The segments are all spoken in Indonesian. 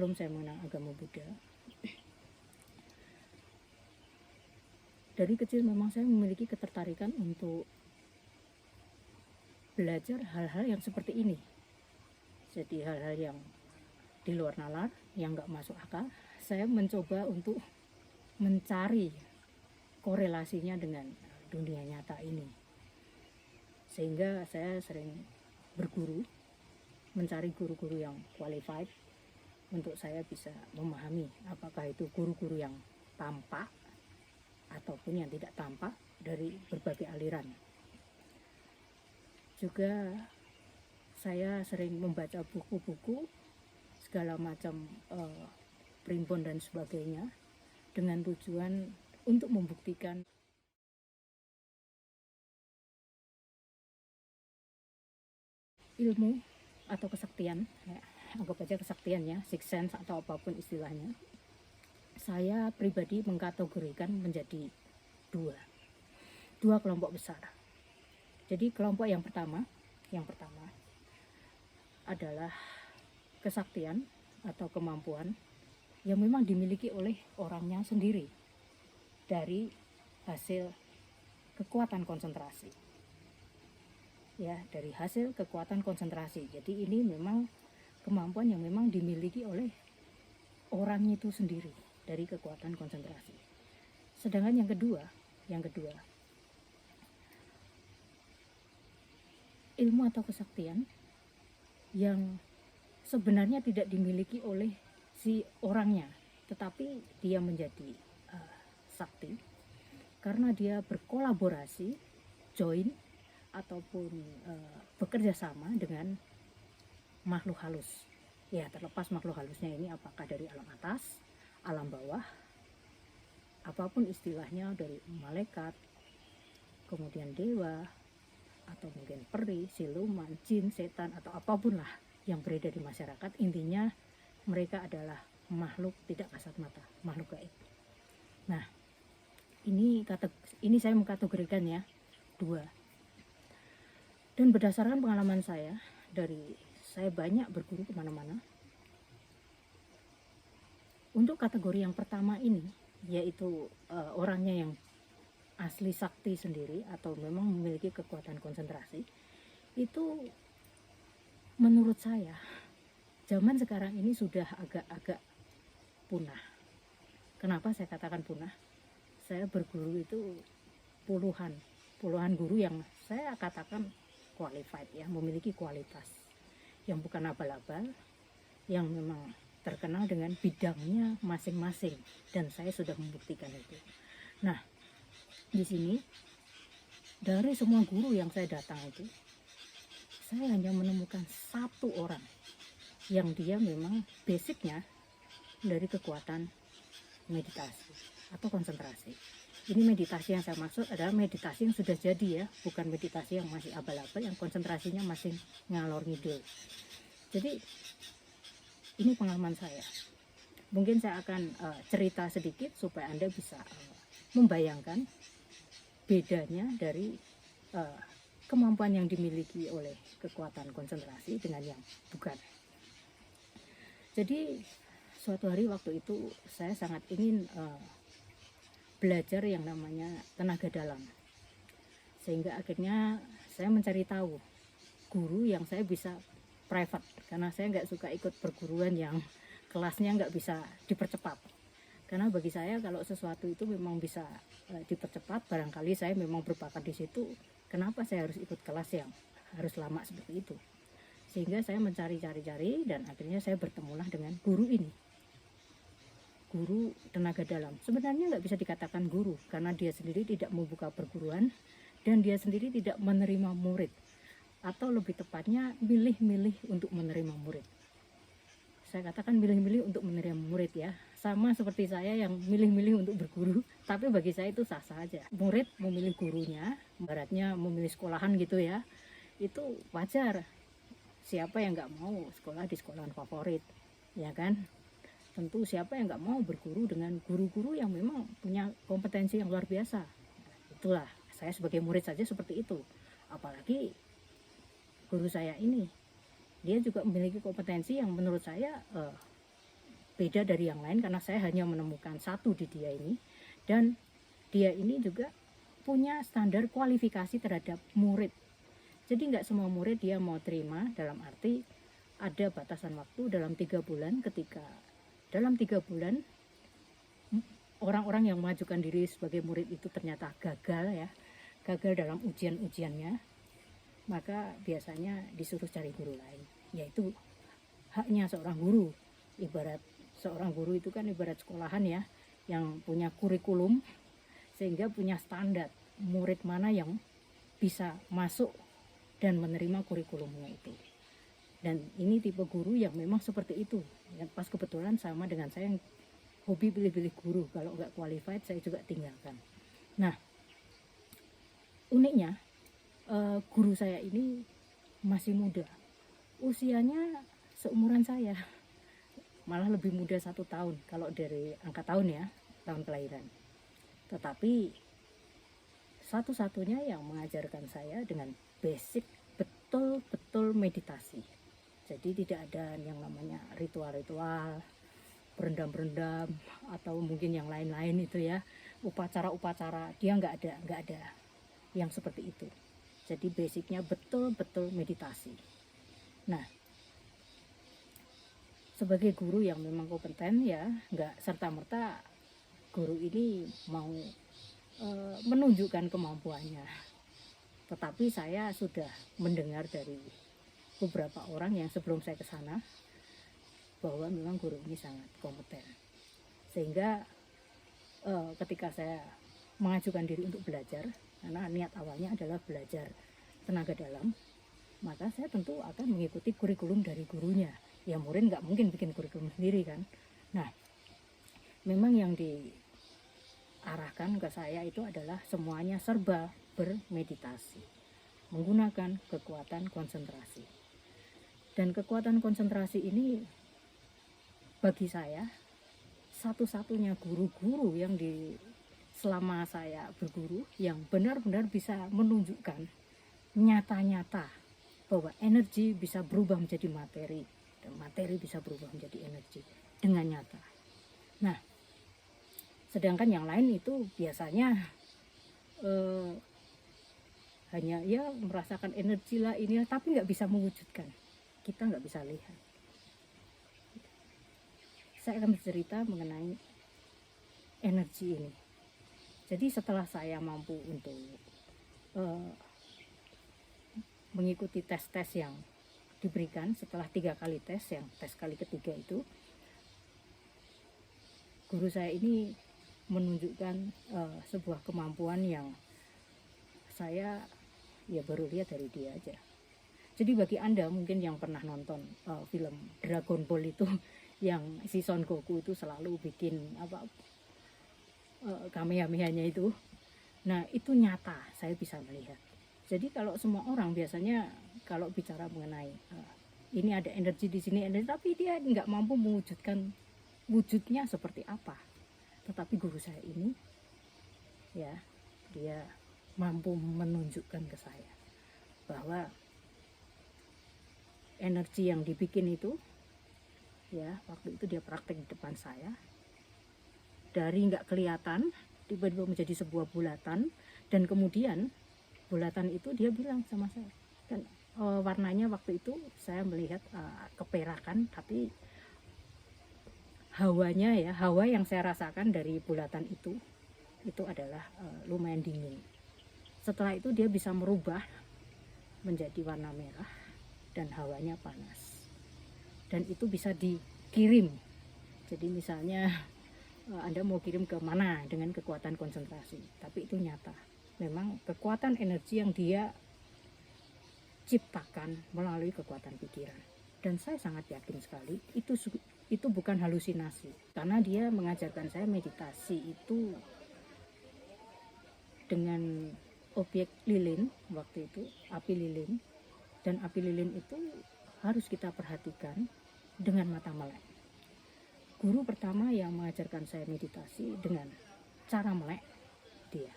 sebelum saya mengenal agama Buddha. Dari kecil memang saya memiliki ketertarikan untuk belajar hal-hal yang seperti ini. Jadi hal-hal yang di luar nalar, yang nggak masuk akal, saya mencoba untuk mencari korelasinya dengan dunia nyata ini. Sehingga saya sering berguru, mencari guru-guru yang qualified untuk saya bisa memahami apakah itu guru-guru yang tampak ataupun yang tidak tampak dari berbagai aliran. Juga saya sering membaca buku-buku segala macam primbon dan sebagainya dengan tujuan untuk membuktikan ilmu atau kesaktian, ya, anggap aja kesaktian ya, sixth sense atau apapun istilahnya. Saya pribadi mengkategorikan menjadi dua kelompok besar. Jadi kelompok yang pertama adalah kesaktian atau kemampuan yang memang dimiliki oleh orangnya sendiri dari hasil kekuatan konsentrasi. Ya, dari hasil kekuatan konsentrasi. Jadi ini memang kemampuan yang memang dimiliki oleh orangnya itu sendiri dari kekuatan konsentrasi. Sedangkan yang kedua, ilmu atau kesaktian yang sebenarnya tidak dimiliki oleh si orangnya, tetapi dia menjadi sakti karena dia berkolaborasi, join ataupun bekerja sama dengan makhluk halus. Ya, terlepas makhluk halusnya ini apakah dari alam atas, alam bawah, apapun istilahnya, dari malaikat, kemudian dewa, atau mungkin peri, siluman, jin, setan, atau apapun lah yang beredar di masyarakat. Intinya mereka adalah makhluk tidak kasat mata, makhluk gaib. Nah, ini saya mengkategorikan ya, dua. Dan berdasarkan pengalaman saya, saya banyak berguru kemana-mana, untuk kategori yang pertama ini, yaitu orangnya yang asli sakti sendiri atau memang memiliki kekuatan konsentrasi, itu menurut saya zaman sekarang ini sudah agak-agak punah. Kenapa saya katakan punah? Saya berguru itu puluhan guru yang saya katakan qualified ya, memiliki kualitas, yang bukan abal-abal, yang memang terkenal dengan bidangnya masing-masing, dan saya sudah membuktikan itu. Nah, di sini dari semua guru yang saya datang itu, saya hanya menemukan satu orang yang dia memang basicnya dari kekuatan meditasi atau konsentrasi. Ini meditasi yang saya maksud adalah meditasi yang sudah jadi ya, bukan meditasi yang masih abal-abal, yang konsentrasinya masih ngalor ngidul. Jadi ini pengalaman saya. Mungkin saya akan cerita sedikit supaya Anda bisa membayangkan bedanya dari kemampuan yang dimiliki oleh kekuatan konsentrasi dengan yang bukan. Jadi suatu hari waktu itu saya sangat ingin belajar yang namanya tenaga dalam, sehingga akhirnya saya mencari tahu guru yang saya bisa private, karena saya nggak suka ikut perguruan yang kelasnya nggak bisa dipercepat. Karena bagi saya kalau sesuatu itu memang bisa dipercepat, barangkali saya memang berbakat di situ, kenapa saya harus ikut kelas yang harus lama seperti itu? Sehingga saya mencari-cari dan akhirnya saya bertemulah dengan guru ini, guru tenaga dalam. Sebenarnya nggak bisa dikatakan guru karena dia sendiri tidak membuka perguruan dan dia sendiri tidak menerima murid, atau lebih tepatnya milih-milih untuk menerima murid. Saya katakan milih-milih untuk menerima murid ya, sama seperti saya yang milih-milih untuk berguru, tapi bagi saya itu sah-sah aja. Murid memilih gurunya, ibaratnya memilih sekolahan gitu ya, itu wajar. Siapa yang nggak mau sekolah di sekolahan favorit, ya kan? Tentu siapa yang nggak mau berguru dengan guru-guru yang memang punya kompetensi yang luar biasa. Itulah, saya sebagai murid saja seperti itu. Apalagi guru saya ini, dia juga memiliki kompetensi yang menurut saya beda dari yang lain karena saya hanya menemukan satu di dia ini, dan dia ini juga punya standar kualifikasi terhadap murid. Jadi nggak semua murid dia mau terima, dalam arti ada batasan waktu dalam 3 bulan. Ketika dalam 3 bulan orang-orang yang mengajukan diri sebagai murid itu ternyata gagal dalam ujian-ujiannya, maka biasanya disuruh cari guru lain. Yaitu haknya seorang guru. Ibarat seorang guru itu kan ibarat sekolahan ya, yang punya kurikulum sehingga punya standar murid mana yang bisa masuk dan menerima kurikulumnya itu. Dan ini tipe guru yang memang seperti itu. Dan pas kebetulan sama dengan saya yang hobi pilih-pilih guru, kalau nggak qualified saya juga tinggalkan. Nah, uniknya guru saya ini masih muda, usianya seumuran saya, malah lebih muda 1 tahun kalau dari angka tahun ya, tahun kelahiran. Tetapi satu-satunya yang mengajarkan saya dengan basic betul-betul meditasi. Jadi tidak ada yang namanya ritual-ritual, berendam-berendam atau mungkin yang lain-lain itu ya, upacara-upacara, dia nggak ada yang seperti itu. Jadi basicnya betul-betul meditasi. Nah, sebagai guru yang memang kompeten ya, nggak serta-merta guru ini mau menunjukkan kemampuannya. Tetapi saya sudah mendengar dari beberapa orang yang sebelum saya ke sana bahwa memang guru ini sangat kompeten, sehingga ketika saya mengajukan diri untuk belajar, karena niat awalnya adalah belajar tenaga dalam, maka saya tentu akan mengikuti kurikulum dari gurunya. Ya murid nggak mungkin bikin kurikulum sendiri kan. Nah, memang yang diarahkan ke saya itu adalah semuanya serba bermeditasi, menggunakan kekuatan konsentrasi. Dan kekuatan konsentrasi ini bagi saya satu-satunya guru-guru yang selama saya berguru yang benar-benar bisa menunjukkan nyata-nyata bahwa energi bisa berubah menjadi materi dan materi bisa berubah menjadi energi dengan nyata. Nah, sedangkan yang lain itu biasanya hanya ya merasakan energi lah ini, tapi nggak bisa mewujudkan, kita nggak bisa lihat. Saya akan bercerita mengenai energi ini. Jadi setelah saya mampu untuk mengikuti tes-tes yang diberikan, setelah 3 kali tes, yang tes kali ketiga itu guru saya ini menunjukkan sebuah kemampuan yang saya ya baru lihat dari dia aja. Jadi bagi Anda mungkin yang pernah nonton film Dragon Ball itu, yang si Son Goku itu selalu bikin kamehameha-nya itu. Nah, itu nyata, saya bisa melihat. Jadi kalau semua orang biasanya kalau bicara mengenai ini ada energi di sini, tapi dia nggak mampu mewujudkan wujudnya seperti apa. Tetapi guru saya ini ya, dia mampu menunjukkan ke saya bahwa energi yang dibikin itu ya, waktu itu dia praktek di depan saya, dari nggak kelihatan tiba-tiba menjadi sebuah bulatan, dan kemudian bulatan itu dia bilang sama saya, dan warnanya waktu itu saya melihat keperakan, tapi hawanya ya, hawa yang saya rasakan dari bulatan itu adalah lumayan dingin. Setelah itu dia bisa merubah menjadi warna merah dan hawanya panas. Dan itu bisa dikirim. Jadi misalnya Anda mau kirim ke mana dengan kekuatan konsentrasi, tapi itu nyata. Memang kekuatan energi yang dia ciptakan melalui kekuatan pikiran. Dan saya sangat yakin sekali itu bukan halusinasi, karena dia mengajarkan saya meditasi itu dengan objek lilin waktu itu, api lilin. Dan api lilin itu harus kita perhatikan dengan mata melek. Guru pertama yang mengajarkan saya meditasi dengan cara melek dia.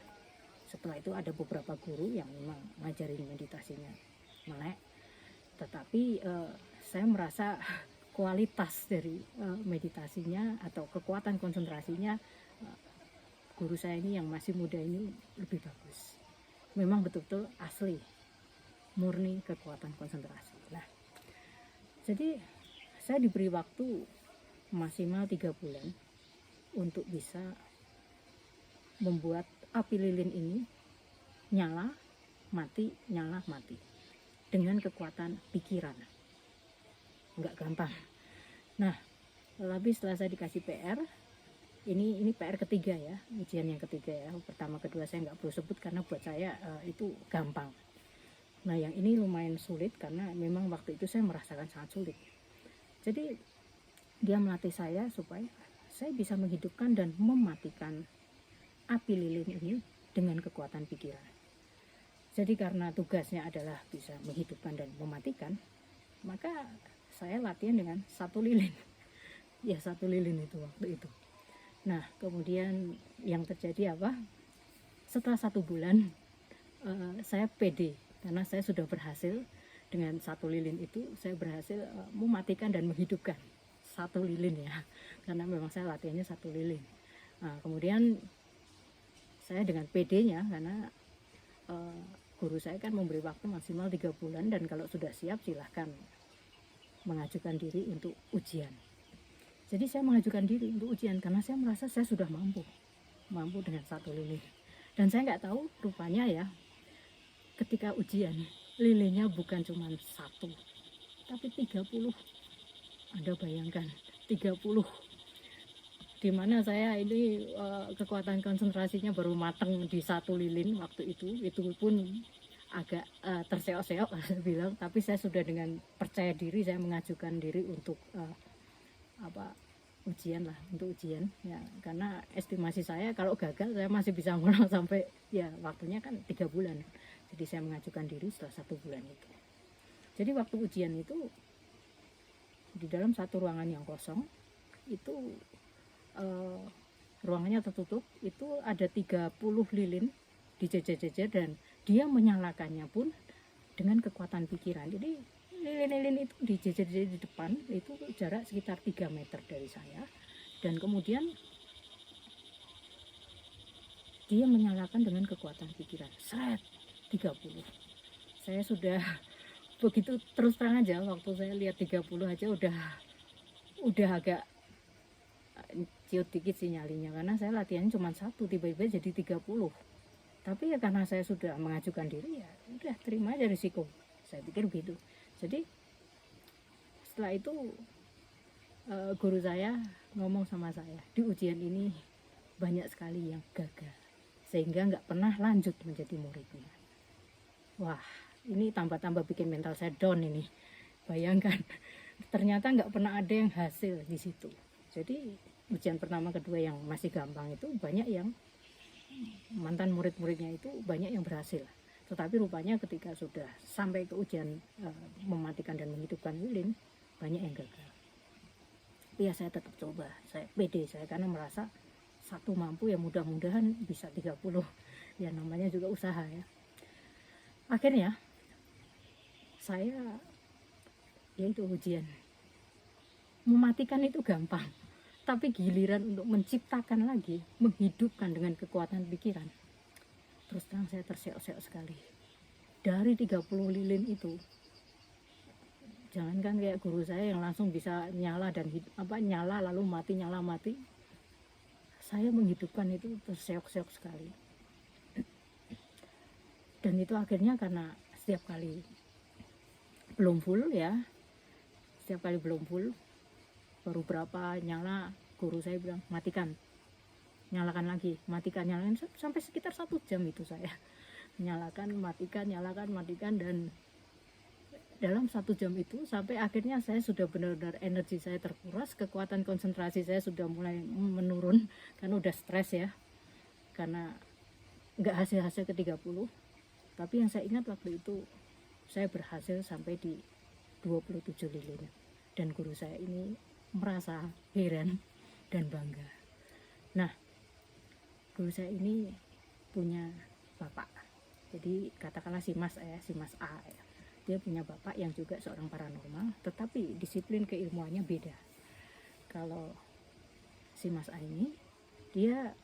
Setelah itu ada beberapa guru yang memang ngajarin meditasinya melek, tetapi saya merasa kualitas dari meditasinya atau kekuatan konsentrasinya guru saya ini yang masih muda ini lebih bagus. Memang betul-betul asli, murni kekuatan konsentrasi. Nah, jadi saya diberi waktu maksimal 3 bulan untuk bisa membuat api lilin ini nyala, mati, nyala, mati dengan kekuatan pikiran. Nggak gampang. Nah, tapi setelah saya dikasih PR, ini PR ketiga ya, ujian yang ketiga ya. Pertama, kedua saya nggak perlu sebut karena buat saya itu gampang. Nah, yang ini lumayan sulit karena memang waktu itu saya merasakan sangat sulit. Jadi dia melatih saya supaya saya bisa menghidupkan dan mematikan api lilin ini dengan kekuatan pikiran. Jadi karena tugasnya adalah bisa menghidupkan dan mematikan, maka saya latihan dengan 1 lilin. Ya, 1 lilin itu waktu itu. Nah, kemudian yang terjadi apa? Setelah 1 bulan saya pede karena saya sudah berhasil dengan 1 lilin itu, saya berhasil mematikan dan menghidupkan 1 lilin ya, karena memang saya latihannya 1 lilin. Nah, kemudian saya dengan PD-nya karena guru saya kan memberi waktu maksimal 3 bulan dan kalau sudah siap silahkan mengajukan diri untuk ujian. Jadi saya mengajukan diri untuk ujian karena saya merasa saya sudah mampu dengan 1 lilin. Dan saya nggak tahu rupanya ya, ketika ujian lilinnya bukan cuma 1 tapi 30. Anda bayangkan 30, dimana saya ini kekuatan konsentrasinya baru matang di 1 lilin waktu itu pun agak terseok-seok saya bilang, tapi saya sudah dengan percaya diri saya mengajukan diri untuk ujian lah, untuk ujian ya, karena estimasi saya kalau gagal saya masih bisa ngulang sampai ya waktunya kan 3 bulan. Jadi saya mengajukan diri setelah 1 bulan itu. Jadi waktu ujian itu di dalam satu ruangan yang kosong itu ruangannya tertutup, itu ada 30 lilin dijejer-jejer dan dia menyalakannya pun dengan kekuatan pikiran. Jadi lilin-lilin itu dijejer di depan, itu jarak sekitar 3 meter dari saya, dan kemudian dia menyalakan dengan kekuatan pikiran. Seret 30. Saya sudah begitu terus terang aja, waktu saya lihat 30 aja udah agak ciut dikit sih nyalinya, karena saya latihan cuma 1, tiba-tiba jadi 30. Tapi ya karena saya sudah mengajukan diri, ya udah terima aja risiko, saya pikir begitu. Jadi setelah itu guru saya ngomong sama saya, di ujian ini banyak sekali yang gagal sehingga nggak pernah lanjut menjadi muridnya. Wah, ini tambah-tambah bikin mental saya down ini. Bayangkan, ternyata nggak pernah ada yang hasil di situ. Jadi ujian pertama kedua yang masih gampang itu banyak yang mantan murid-muridnya itu banyak yang berhasil. Tetapi rupanya ketika sudah sampai ke ujian mematikan dan menghidupkan lilin, banyak yang gagal. Tapi ya saya tetap coba, saya pede saya karena merasa 1 mampu, ya mudah-mudahan bisa 30. Ya namanya juga usaha ya. Akhirnya saya yaitu ujian mematikan itu gampang, tapi giliran untuk menciptakan lagi, menghidupkan dengan kekuatan pikiran, terus terang saya terseok-seok sekali. Dari 30 lilin itu, jangankan kayak guru saya yang langsung bisa nyala dan nyala lalu mati, nyala mati, saya menghidupkan itu terseok-seok sekali. Dan itu akhirnya karena setiap kali belum full ya, setiap kali belum full, baru berapa nyala, guru saya bilang matikan, nyalakan lagi, matikan, nyalakan, sampai sekitar 1 jam itu saya nyalakan, matikan, nyalakan, matikan. Dan dalam 1 jam itu sampai akhirnya saya sudah benar-benar energi saya terkuras, kekuatan konsentrasi saya sudah mulai menurun karena udah stres ya, karena nggak hasil-hasil ke 30. Tapi yang saya ingat waktu itu saya berhasil sampai di 27 lilin, dan guru saya ini merasa heran dan bangga. Nah, guru saya ini punya bapak, jadi katakanlah si Mas A ya. dia punya bapak yang juga seorang paranormal, tetapi disiplin keilmuannya beda. Kalau si Mas A ini, dia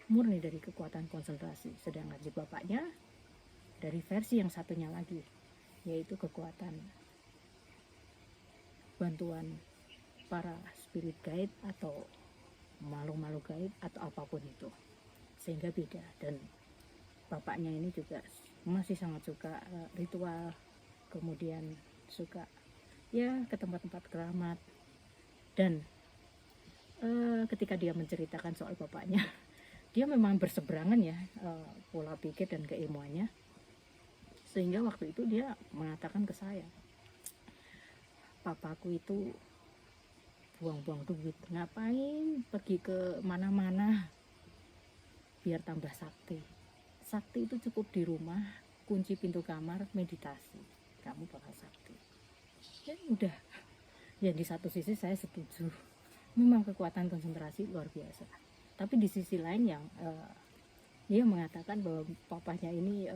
murni dari kekuatan konsentrasi, sedangkan si bapaknya dari versi yang satunya lagi, yaitu kekuatan bantuan para spirit guide atau makhluk-makhluk gaib atau apapun itu, sehingga beda. Dan bapaknya ini juga masih sangat suka ritual, kemudian suka ya ke tempat-tempat keramat. Dan ketika dia menceritakan soal bapaknya, dia memang berseberangan ya pola pikir dan keilmuannya, sehingga waktu itu dia mengatakan ke saya, papaku itu buang-buang duit, ngapain pergi ke mana-mana biar tambah sakti. Sakti itu cukup di rumah, kunci pintu kamar, meditasi, kamu bakal sakti. Ya udah, ya di satu sisi saya setuju, memang kekuatan konsentrasi luar biasa. Tapi di sisi lain yang dia mengatakan bahwa papanya ini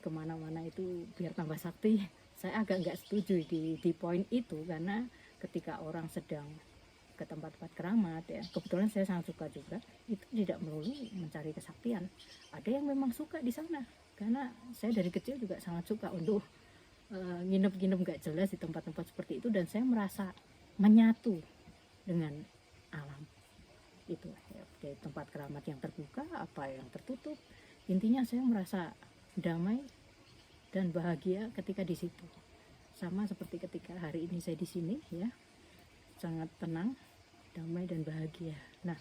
kemana-mana itu biar tambah sakti, saya agak nggak setuju di poin itu, karena ketika orang sedang ke tempat-tempat keramat ya, kebetulan saya sangat suka juga, itu tidak melulu mencari kesaktian. Ada yang memang suka di sana, karena saya dari kecil juga sangat suka untuk nginep-nginep gak jelas di tempat-tempat seperti itu, dan saya merasa menyatu dengan alam itu ya, kayak tempat keramat yang terbuka apa yang tertutup, intinya saya merasa damai dan bahagia ketika di situ. Sama seperti ketika hari ini saya di sini ya, sangat tenang, damai dan bahagia. Nah,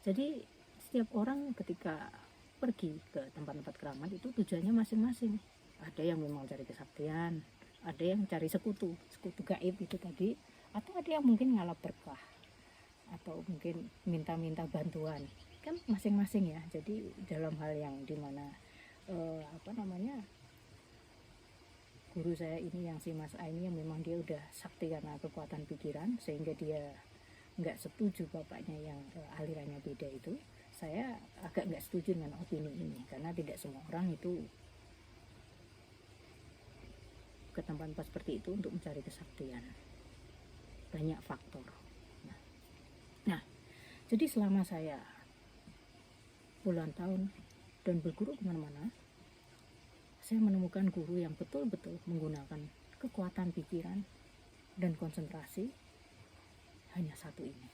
jadi setiap orang ketika pergi ke tempat-tempat keramat itu tujuannya masing-masing. Ada yang memang cari kesaktian, ada yang cari sekutu gaib itu tadi, atau ada yang mungkin ngalap berkah, atau mungkin minta-minta bantuan. Kan masing-masing ya. Jadi dalam hal yang dimana guru saya ini yang si Mas A ini yang memang dia udah sakti karena kekuatan pikiran, sehingga dia nggak setuju bapaknya yang alirannya beda itu. Saya agak nggak setuju dengan opini ini, karena tidak semua orang itu ke tempat-tempat seperti itu untuk mencari kesaktian. Banyak faktor. Nah, jadi selama saya puluhan tahun dan berguru kemana-mana, saya menemukan guru yang betul-betul menggunakan kekuatan pikiran dan konsentrasi hanya satu ini.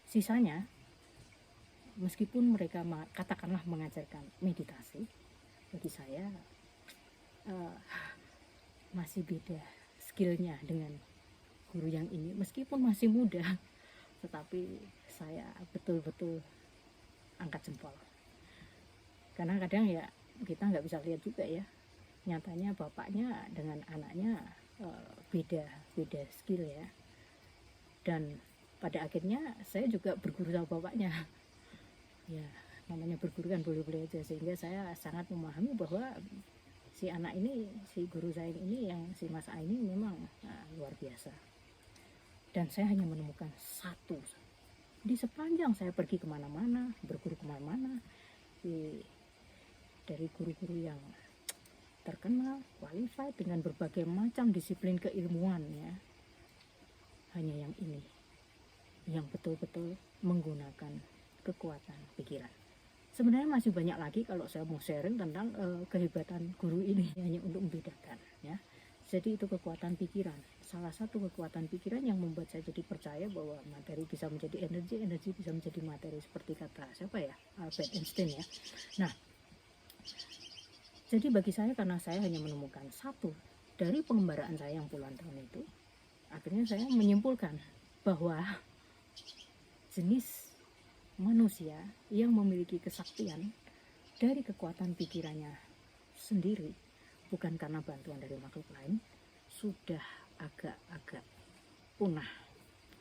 Sisanya, meskipun mereka katakanlah mengajarkan meditasi, bagi saya masih beda skillnya dengan guru yang ini. Meskipun masih muda, tetapi saya betul-betul angkat jempol. Karena kadang ya kita nggak bisa lihat juga ya, nyatanya bapaknya dengan anaknya beda skill ya. Dan pada akhirnya saya juga berguru sama bapaknya ya, namanya berguru kan boleh-boleh aja, sehingga saya sangat memahami bahwa si anak ini, si guru saya ini yang si Mas A ini memang luar biasa. Dan saya hanya menemukan satu di sepanjang saya pergi kemana-mana, berguru kemana-mana, dari guru-guru yang terkenal, qualified dengan berbagai macam disiplin keilmuan ya, hanya yang ini yang betul-betul menggunakan kekuatan pikiran. Sebenarnya masih banyak lagi kalau saya mau sharing tentang kehebatan guru ini, hanya untuk membedakan ya. Jadi itu kekuatan pikiran, salah satu kekuatan pikiran yang membuat saya jadi percaya bahwa materi bisa menjadi energi, energi bisa menjadi materi, seperti kata siapa ya, Albert Einstein ya. Nah, jadi bagi saya, karena saya hanya menemukan satu dari pengembaraan saya yang puluhan tahun itu, akhirnya saya menyimpulkan bahwa jenis manusia yang memiliki kesaktian dari kekuatan pikirannya sendiri, bukan karena bantuan dari makhluk lain, sudah agak-agak punah.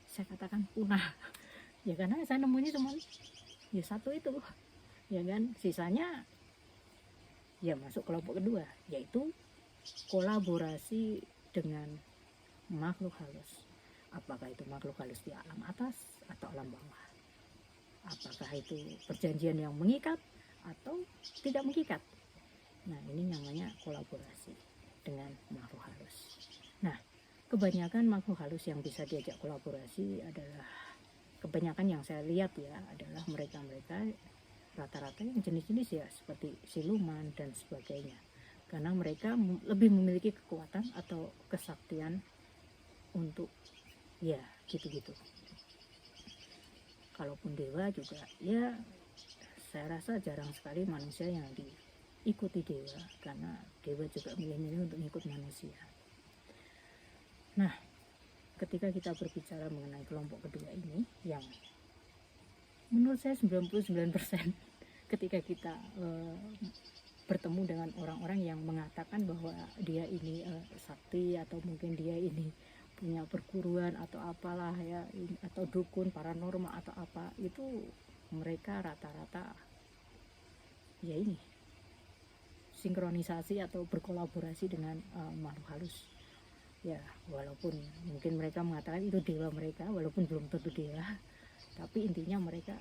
Saya katakan punah ya, karena saya nemunya cuma ya satu itu ya kan. Sisanya ya masuk kelompok kedua, yaitu kolaborasi dengan makhluk halus. Apakah itu makhluk halus di alam atas atau alam bawah, apakah itu perjanjian yang mengikat atau tidak mengikat. Nah, ini namanya kolaborasi dengan makhluk halus. Nah, kebanyakan makhluk halus yang bisa diajak kolaborasi adalah, kebanyakan yang saya lihat ya, adalah mereka-mereka rata-rata yang jenis-jenis ya seperti siluman dan sebagainya, karena mereka lebih memiliki kekuatan atau kesaktian untuk ya gitu-gitu. Kalaupun dewa juga ya, saya rasa jarang sekali manusia yang diikuti dewa, karena dewa juga milih-milih untuk ikut manusia. Nah, ketika kita berbicara mengenai kelompok kedua ini, yang menurut saya 99% ketika kita bertemu dengan orang-orang yang mengatakan bahwa dia ini sakti, atau mungkin dia ini punya perguruan atau apalah ya, atau dukun paranormal atau apa, itu mereka rata-rata ya ini sinkronisasi atau berkolaborasi dengan makhluk halus ya, walaupun mungkin mereka mengatakan itu dewa mereka, walaupun belum tentu dewa, tapi intinya mereka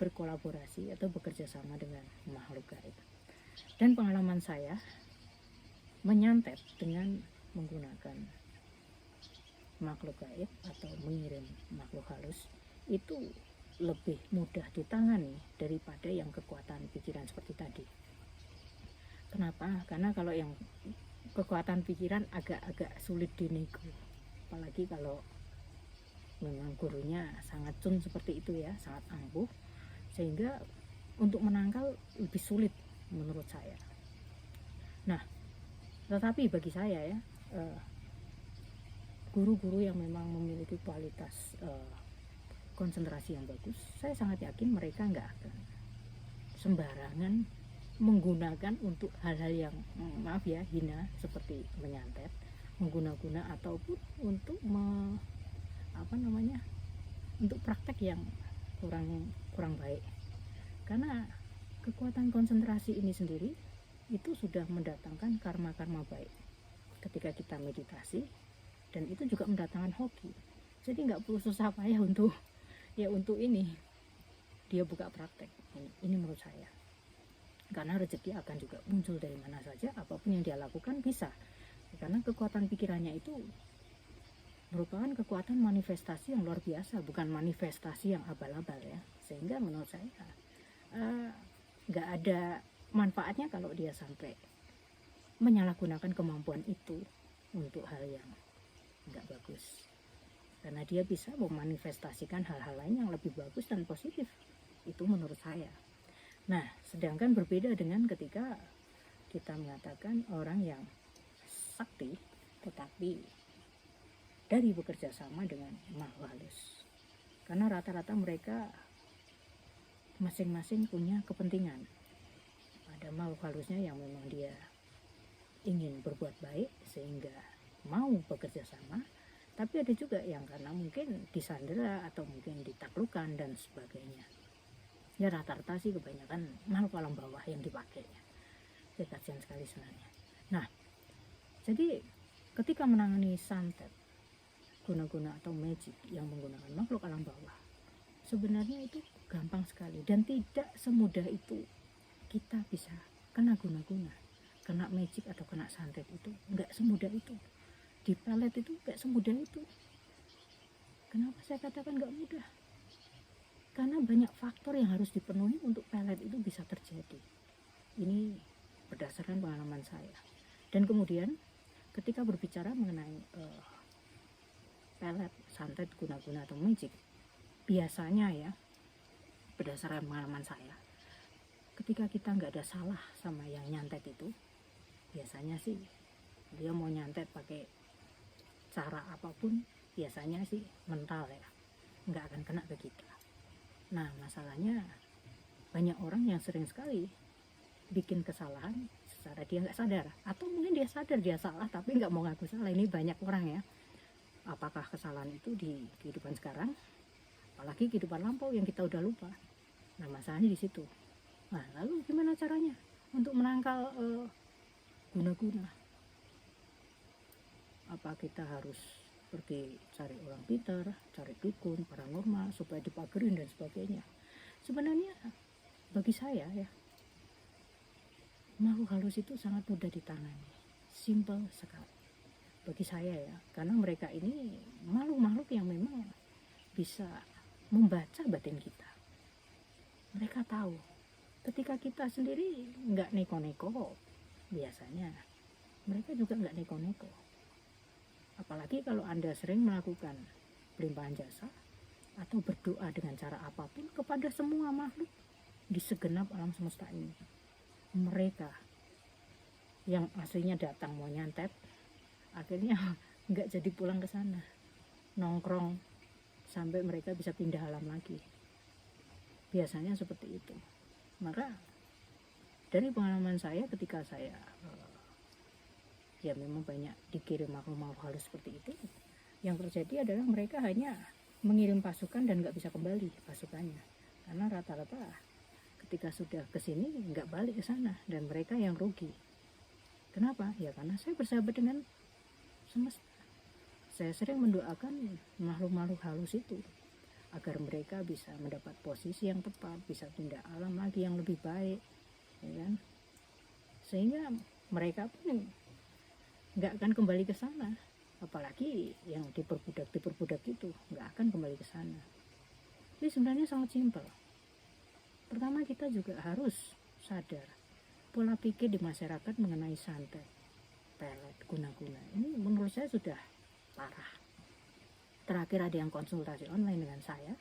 berkolaborasi atau bekerja sama dengan makhluk gaib. Dan pengalaman saya menyantet dengan menggunakan makhluk gaib atau mengirim makhluk halus itu lebih mudah ditangani daripada yang kekuatan pikiran seperti tadi. Kenapa? Karena kalau yang kekuatan pikiran agak-agak sulit dinego, apalagi kalau memang gurunya sangat cun seperti itu ya, sangat ampuh, sehingga untuk menangkal lebih sulit menurut saya. Nah, tetapi bagi saya ya, guru-guru yang memang memiliki kualitas konsentrasi yang bagus, saya sangat yakin mereka nggak akan sembarangan menggunakan untuk hal-hal yang maaf ya hina, seperti menyantet, mengguna-guna, ataupun untuk untuk praktek yang kurang baik. Karena kekuatan konsentrasi ini sendiri itu sudah mendatangkan karma-karma baik ketika kita meditasi, dan itu juga mendatangkan hoki. Jadi nggak perlu susah payah untuk ini dia buka praktek. Ini menurut saya, karena rezeki akan juga muncul dari mana saja, apapun yang dia lakukan bisa, karena kekuatan pikirannya itu merupakan kekuatan manifestasi yang luar biasa, bukan manifestasi yang abal-abal ya. Sehingga menurut saya nggak ada manfaatnya kalau dia sampai menyalahgunakan kemampuan itu untuk hal yang nggak bagus, karena dia bisa memanifestasikan hal-hal lain yang lebih bagus dan positif. Itu menurut saya. Nah, sedangkan berbeda dengan ketika kita mengatakan orang yang sakti tetapi dari bekerja sama dengan makhluk halus, karena rata-rata mereka masing-masing punya kepentingan. Ada makhluk halusnya yang memang dia ingin berbuat baik sehingga mau bekerja sama, tapi ada juga yang karena mungkin disandera atau mungkin ditaklukkan dan sebagainya. Ya rata-rata sih kebanyakan makhluk alam bawah yang dipakai ya. Saya kasihan sekali sebenarnya. Nah, jadi ketika menangani santet, guna-guna atau magic yang menggunakan makhluk alam bawah, sebenarnya itu gampang sekali dan tidak semudah itu kita bisa kena guna-guna, kena magic atau kena santet. Itu nggak semudah itu. Di pelet itu nggak semudah itu. Kenapa saya katakan nggak mudah? Karena banyak faktor yang harus dipenuhi untuk pelet itu bisa terjadi. Ini berdasarkan pengalaman saya. Dan kemudian ketika berbicara mengenai pelet, santet, guna-guna atau magic, biasanya ya berdasarkan pengalaman saya, ketika kita nggak ada salah sama yang nyantet itu, biasanya sih dia mau nyantet pakai cara apapun, biasanya sih mental ya, nggak akan kena ke kita. Nah, masalahnya banyak orang yang sering sekali bikin kesalahan secara dia nggak sadar, atau mungkin dia sadar dia salah tapi nggak mau ngaku salah. Ini banyak orang ya. Apakah kesalahan itu di kehidupan sekarang, apalagi kehidupan lampau yang kita udah lupa. Nah, masalahnya di situ. Nah, lalu gimana caranya untuk menangkal guna-guna? Apa kita harus pergi cari orang pintar, cari dukun, paranormal supaya dipagerin dan sebagainya? Sebenarnya bagi saya ya, makhluk halus itu sangat mudah ditangani, simple sekali bagi saya ya, karena mereka ini makhluk-makhluk yang memang bisa membaca batin kita. Mereka tahu ketika kita sendiri nggak neko-neko, biasanya mereka juga nggak neko-neko. Apalagi kalau Anda sering melakukan pelimpahan jasa atau berdoa dengan cara apapun kepada semua makhluk di segenap alam semesta ini. Mereka yang aslinya datang mau nyantet, akhirnya nggak jadi pulang ke sana, nongkrong sampai mereka bisa pindah alam lagi. Biasanya seperti itu. Maka dari pengalaman saya ketika saya ya memang banyak dikirim makhluk-makhluk halus seperti itu, yang terjadi adalah mereka hanya mengirim pasukan dan nggak bisa kembali pasukannya, karena rata-rata ketika sudah ke sini nggak balik ke sana dan mereka yang rugi. Kenapa? Ya karena saya bersahabat dengan semesta. Saya sering mendoakan makhluk-makhluk halus itu agar mereka bisa mendapat posisi yang tepat, bisa pindah alam lagi yang lebih baik, ya kan? Sehingga mereka pun nggak akan kembali ke sana, apalagi yang diperbudak itu nggak akan kembali ke sana. Jadi sebenarnya sangat simpel. Pertama, kita juga harus sadar pola pikir di masyarakat mengenai santet, pelet, guna-guna ini menurut saya sudah parah. Terakhir ada yang konsultasi online dengan saya,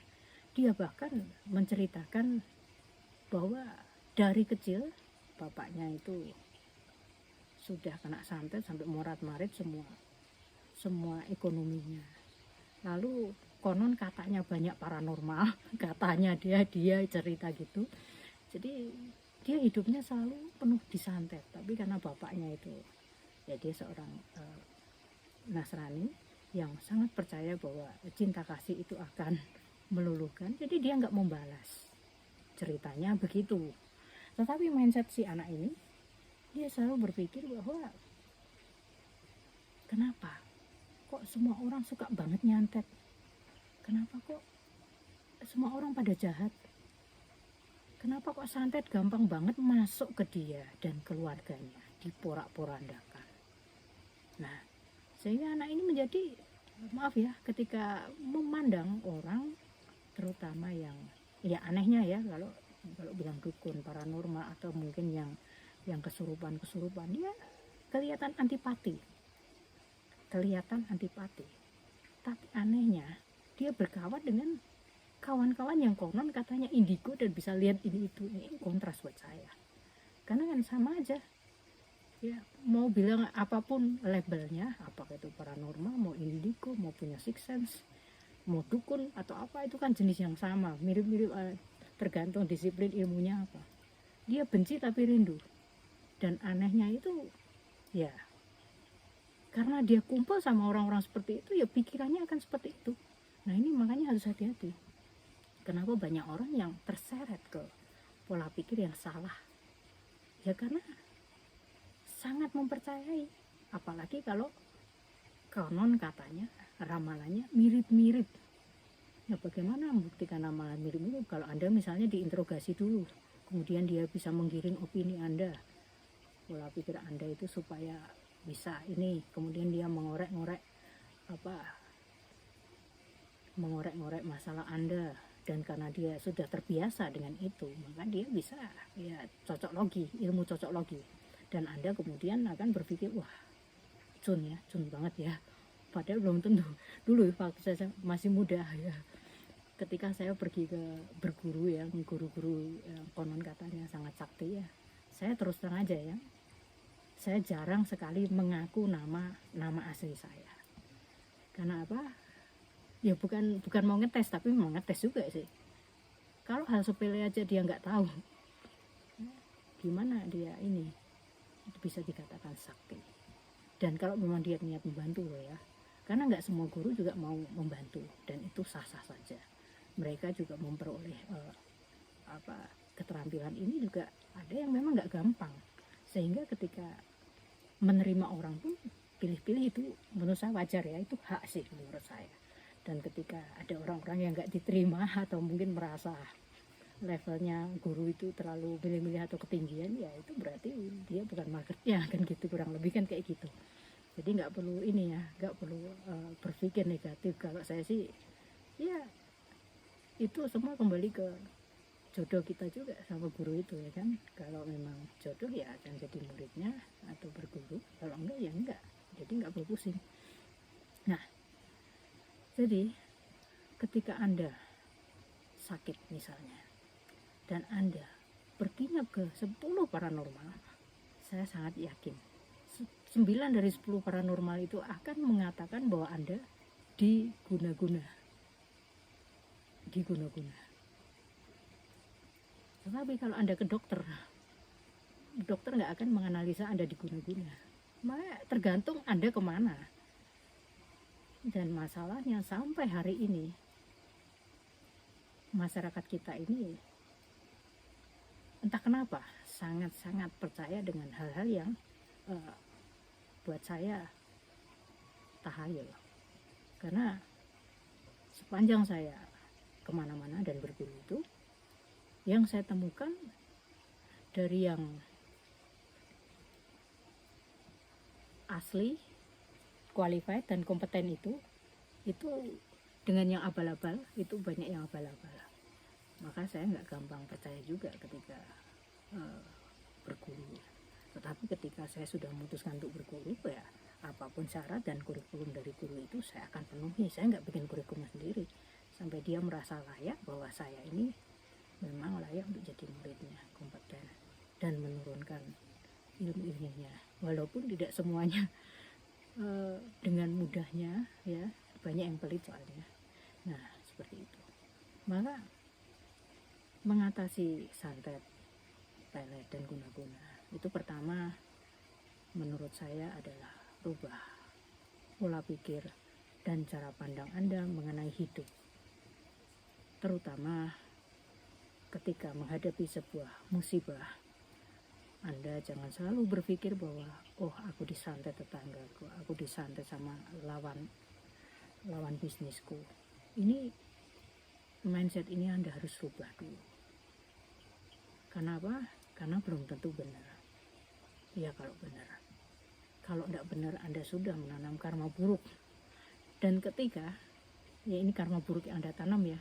dia bahkan menceritakan bahwa dari kecil bapaknya itu sudah kena santet sampai morat-marit semua ekonominya. Lalu konon katanya banyak paranormal, katanya dia cerita gitu. Jadi dia hidupnya selalu penuh disantet, tapi karena bapaknya itu ya dia seorang Nasrani yang sangat percaya bahwa cinta kasih itu akan meluluhkan, jadi dia nggak membalas. Ceritanya begitu. Tetapi mindset si anak ini, dia selalu berpikir bahwa kenapa kok semua orang suka banget nyantet, kenapa kok semua orang pada jahat, kenapa kok santet gampang banget masuk ke dia dan keluarganya, diporak-porandakan. Nah, sehingga anak ini menjadi, maaf ya, ketika memandang orang, terutama yang ya anehnya ya, kalau bilang dukun, paranormal, atau mungkin yang kesurupan, dia kelihatan antipati. Tapi anehnya dia berkawan dengan kawan-kawan yang konon katanya indigo dan bisa lihat ini itu. Ini kontras buat saya, karena kan sama aja ya, mau bilang apapun labelnya, apakah itu paranormal, mau indigo, mau punya sixth sense, mau dukun atau apa, itu kan jenis yang sama, mirip-mirip, tergantung disiplin ilmunya apa. Dia benci tapi rindu. Dan anehnya itu ya karena dia kumpul sama orang-orang seperti itu, ya pikirannya akan seperti itu. Nah ini makanya harus hati-hati. Kenapa banyak orang yang terseret ke pola pikir yang salah? Ya karena sangat mempercayai, apalagi kalau konon katanya ramalannya mirip-mirip. Ya bagaimana membuktikan ramalan mirip-mirip? Kalau Anda misalnya diinterogasi dulu, kemudian dia bisa menggiring opini Anda, pola pikir Anda itu supaya bisa ini, kemudian dia mengorek-ngorek masalah Anda, dan karena dia sudah terbiasa dengan itu, maka dia bisa ya ilmu cocok logi, dan Anda kemudian akan berpikir wah cun banget ya, padahal belum tentu. Dulu waktu saya masih muda ya, ketika saya pergi ke berguru yang guru-guru yang konon katanya sangat sakti ya, saya terus terang aja ya, saya jarang sekali mengaku nama asli saya. Karena apa? Ya bukan mau ngetes, tapi mau ngetes juga sih. Kalau hal sepele aja dia nggak tahu, gimana dia ini bisa dikatakan sakti? Dan kalau memang dia niat membantu loh ya, karena nggak semua guru juga mau membantu, dan itu sah-sah saja. Mereka juga memperoleh keterampilan ini juga ada yang memang nggak gampang, sehingga ketika menerima orang pun pilih-pilih, itu menurut saya wajar ya, itu hak sih menurut saya. Dan ketika ada orang-orang yang nggak diterima atau mungkin merasa levelnya guru itu terlalu milih-milih atau ketinggian, ya itu berarti dia bukan marketnya, kan gitu, kurang lebih kan kayak gitu. Jadi nggak perlu ini ya, nggak perlu berpikir negatif. Kalau saya sih ya itu semua kembali ke jodoh kita juga sama guru itu ya kan. Kalau memang jodoh ya akan jadi muridnya atau berguru, kalau enggak ya enggak, jadi nggak perlu pusing. Nah, jadi ketika Anda sakit misalnya dan Anda perginya ke 10 paranormal, saya sangat yakin 9 dari 10 paranormal itu akan mengatakan bahwa Anda diguna-guna. Tetapi kalau Anda ke dokter nggak akan menganalisa Anda diguna-guna. Maka tergantung Anda kemana. Dan masalahnya sampai hari ini masyarakat kita ini entah kenapa sangat-sangat percaya dengan hal-hal yang buat saya tahayul. Karena sepanjang saya kemana-mana dan berguru itu, yang saya temukan dari yang asli, qualified dan kompeten itu dengan yang abal-abal, itu banyak yang abal-abal. Maka saya nggak gampang percaya juga ketika berguru. Tetapi ketika saya sudah memutuskan untuk berguru, ya apapun syarat dan kurikulum dari guru itu saya akan penuhi. Saya nggak bikin kurikulum sendiri sampai dia merasa layak bahwa saya ini memang layak untuk jadi muridnya, kompeten dan menurunkan ilmu-ilmunya. Walaupun tidak semuanya dengan mudahnya ya, banyak yang pelit soalnya. Nah, seperti itu. Maka mengatasi santet, pelet dan guna-guna itu pertama menurut saya adalah rubah pola pikir dan cara pandang Anda mengenai hidup, terutama ketika menghadapi sebuah musibah. Anda jangan selalu berpikir bahwa oh aku disantet tetanggaku, aku disantet sama lawan bisnisku. Ini mindset ini Anda harus rubah dulu. Kenapa? Karena belum tentu benar. Ya kalau benar. Kalau tidak benar Anda sudah menanam karma buruk. Dan ketika ya ini karma buruk yang Anda tanam ya,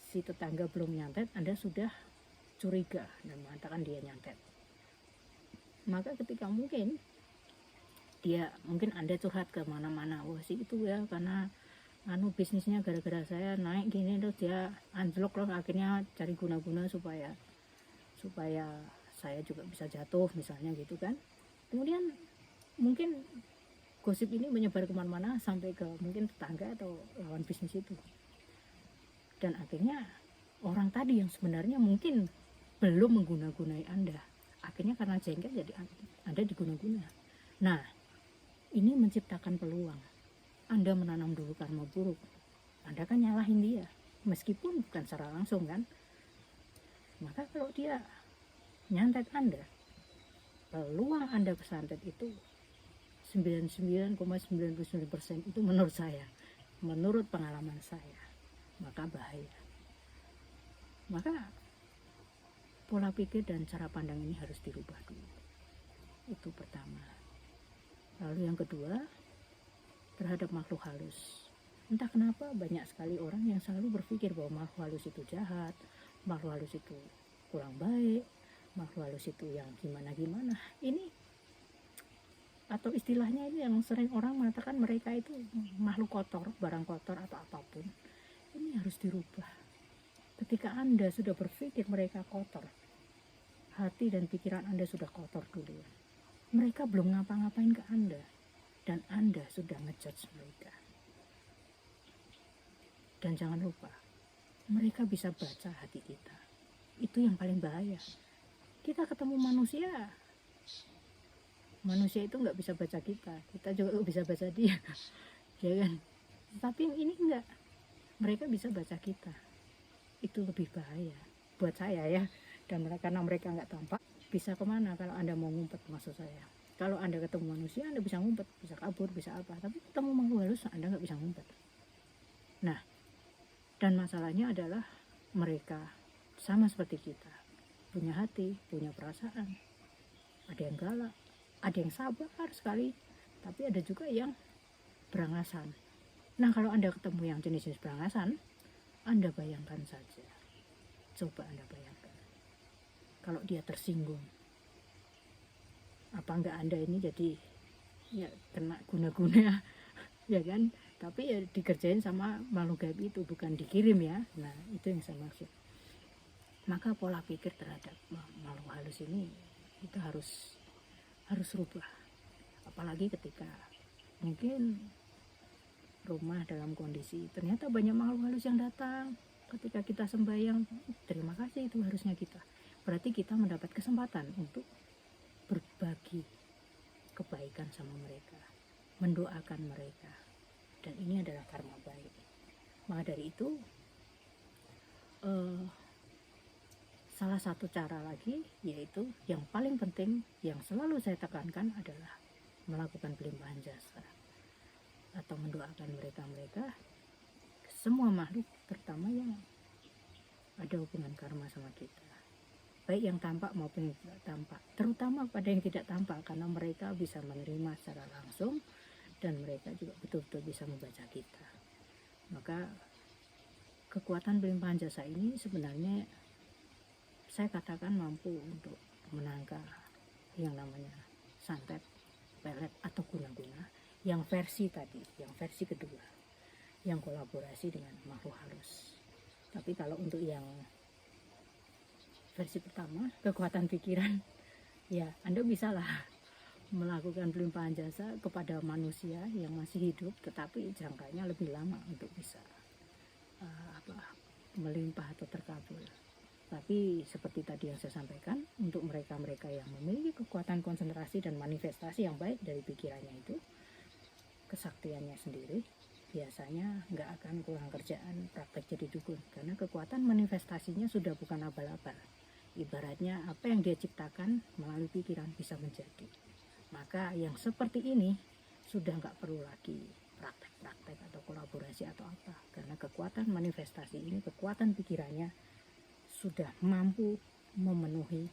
si tetangga belum nyantet, Anda sudah curiga dan mengatakan dia nyantet. Maka ketika mungkin Anda curhat ke mana-mana, wah sih itu ya karena bisnisnya gara-gara saya naik gini, terus dia anjlok loh, akhirnya cari guna-guna supaya saya juga bisa jatuh misalnya gitu kan. Kemudian mungkin gosip ini menyebar kemana-mana sampai ke mungkin tetangga atau lawan bisnis itu, dan akhirnya orang tadi yang sebenarnya mungkin belum mengguna-gunai Anda, akhirnya karena jengkel jadi Anda diguna-guna. Nah, ini menciptakan peluang. Anda menanam dulu karma buruk, Anda kan nyalahin dia meskipun bukan secara langsung kan. Maka kalau dia nyantet Anda, peluang Anda kesantet itu 99,99% itu menurut saya, menurut pengalaman saya, maka bahaya. Maka pola pikir dan cara pandang ini harus dirubah dulu. Itu pertama. Lalu yang kedua, terhadap makhluk halus. Entah kenapa banyak sekali orang yang selalu berpikir bahwa makhluk halus itu jahat, makhluk halus itu kurang baik, makhluk halus itu yang gimana-gimana. Ini atau istilahnya ini yang sering orang mengatakan mereka itu makhluk kotor, barang kotor atau apapun. Ini harus dirubah. Ketika Anda sudah berpikir mereka kotor, hati dan pikiran Anda sudah kotor dulu. Mereka belum ngapa-ngapain ke Anda, dan Anda sudah ngejudge mereka. Dan jangan lupa, mereka bisa baca hati kita. Itu yang paling bahaya. Kita ketemu manusia itu nggak bisa baca kita juga nggak bisa baca dia, ya kan? Tapi ini enggak, mereka bisa baca kita. Itu lebih bahaya buat saya ya. Dan karena mereka nggak tampak, bisa kemana kalau Anda mau ngumpet, maksud saya. Kalau Anda ketemu manusia, Anda bisa ngumpet, bisa kabur, bisa apa. Tapi ketemu makhluk halus, Anda nggak bisa ngumpet. Nah, dan masalahnya adalah mereka sama seperti kita, punya hati, punya perasaan. Ada yang galak, ada yang sabar sekali, tapi ada juga yang berangasan. Nah, kalau Anda ketemu yang jenis-jenis berangasan, Anda bayangkan saja, coba Anda bayangkan, kalau dia tersinggung, apa enggak Anda ini jadi ya kena guna-guna ya kan? Tapi ya dikerjain sama makhluk gaib itu, bukan dikirim ya. Nah, itu yang saya maksud. Maka pola pikir terhadap makhluk halus ini kita harus rubah. Apalagi ketika mungkin rumah dalam kondisi ternyata banyak makhluk halus yang datang. Ketika kita sembahyang, terima kasih, itu harusnya kita. Berarti kita mendapat kesempatan untuk berbagi kebaikan sama mereka, mendoakan mereka, dan ini adalah karma baik. Maka dari itu salah satu cara lagi, yaitu yang paling penting yang selalu saya tekankan adalah melakukan pelimpahan jasa atau mendoakan mereka semua makhluk, terutama yang ada hubungan karma sama kita, baik yang tampak maupun yang tidak tampak, terutama pada yang tidak tampak, karena mereka bisa menerima secara langsung dan mereka juga betul-betul bisa membaca kita. Maka kekuatan pelimpahan jasa ini sebenarnya saya katakan mampu untuk menangkal yang namanya santet, pelet, atau guna-guna yang versi tadi, yang versi kedua, yang kolaborasi dengan makhluk halus. Tapi kalau untuk yang versi pertama, kekuatan pikiran, ya Anda bisalah melakukan pelimpahan jasa kepada manusia yang masih hidup, tetapi jangkanya lebih lama untuk bisa melimpah atau terkabul. Tapi seperti tadi yang saya sampaikan, untuk mereka-mereka yang memiliki kekuatan konsentrasi dan manifestasi yang baik dari pikirannya itu, kesaktiannya sendiri, biasanya nggak akan kurang kerjaan praktek jadi dukun, karena kekuatan manifestasinya sudah bukan abal-abal. Ibaratnya apa yang dia ciptakan melalui pikiran bisa menjadi. Maka yang seperti ini sudah nggak perlu lagi praktek-praktek atau kolaborasi atau apa, karena kekuatan manifestasi ini, kekuatan pikirannya sudah mampu memenuhi